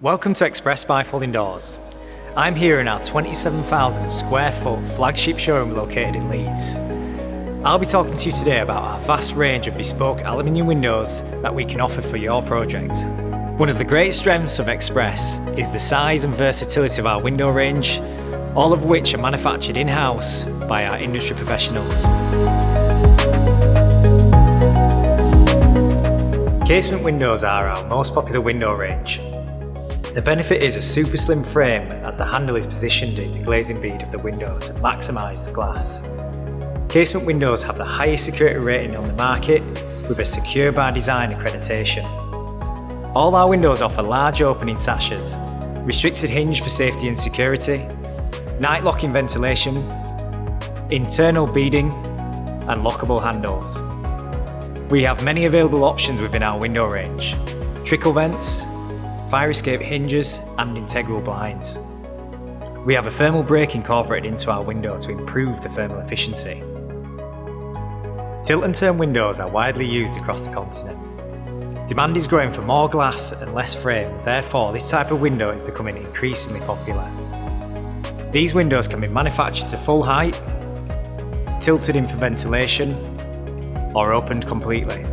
Welcome to Express by Folding Doors. I'm here in our 27,000 square foot flagship showroom located in Leeds. I'll be talking to you today about our vast range of bespoke aluminium windows that we can offer for your project. One of the great strengths of Express is the size and versatility of our window range, all of which are manufactured in-house by our industry professionals. Casement windows are our most popular window range. The benefit is a super slim frame as the handle is positioned in the glazing bead of the window to maximise the glass. Casement windows have the highest security rating on the market with a Secure by Design accreditation. All our windows offer large opening sashes, restricted hinge for safety and security, night locking ventilation, internal beading and lockable handles. We have many available options within our window range: trickle vents, fire escape hinges and integral blinds. We have a thermal brake incorporated into our window to improve the thermal efficiency. Tilt and turn windows are widely used across the continent. Demand is growing for more glass and less frame, therefore this type of window is becoming increasingly popular. These windows can be manufactured to full height, tilted in for ventilation, or opened completely.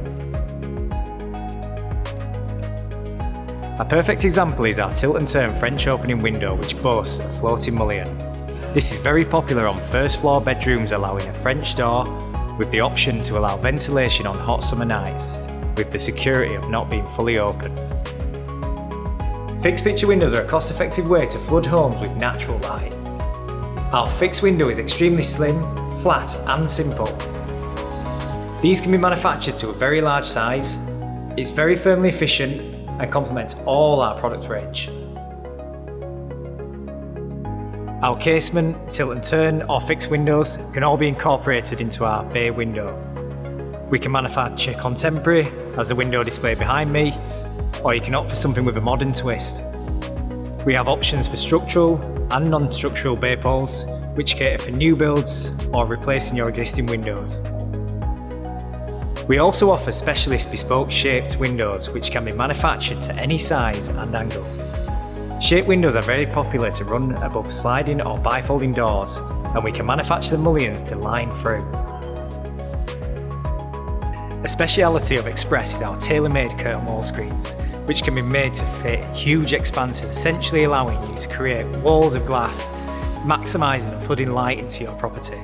A perfect example is our tilt and turn French opening window, which boasts a floating mullion. This is very popular on first floor bedrooms, allowing a French door with the option to allow ventilation on hot summer nights, with the security of not being fully open. Fixed picture windows are a cost-effective way to flood homes with natural light. Our fixed window is extremely slim, flat and simple. These can be manufactured to a very large size, it's very thermally efficient and complements all our product range. Our casement, tilt and turn or fixed windows can all be incorporated into our bay window. We can manufacture contemporary, as the window displayed behind me, or you can opt for something with a modern twist. We have options for structural and non-structural bay poles, which cater for new builds or replacing your existing windows. We also offer specialist bespoke shaped windows which can be manufactured to any size and angle. Shaped windows are very popular to run above sliding or bifolding doors, and we can manufacture the mullions to line through. A speciality of Express is our tailor-made curtain wall screens, which can be made to fit huge expanses, essentially allowing you to create walls of glass, maximising and flooding light into your property.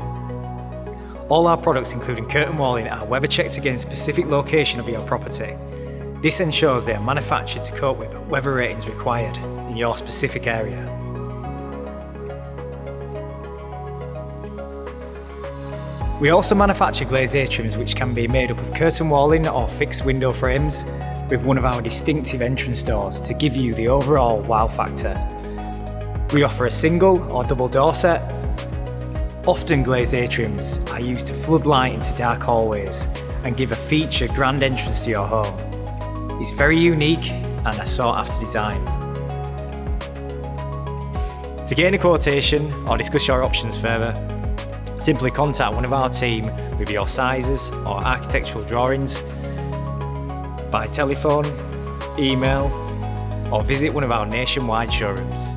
All our products, including curtain walling, are weather checked against specific location of your property. This ensures they are manufactured to cope with the weather ratings required in your specific area. We also manufacture glazed atriums, which can be made up of curtain walling or fixed window frames with one of our distinctive entrance doors to give you the overall wow factor. We offer a single or double door set. Often glazed atriums are used to flood light into dark hallways and give a featured grand entrance to your home. It's very unique and a sought after design. To gain a quotation or discuss your options further, simply contact one of our team with your sizes or architectural drawings by telephone, email, or visit one of our nationwide showrooms.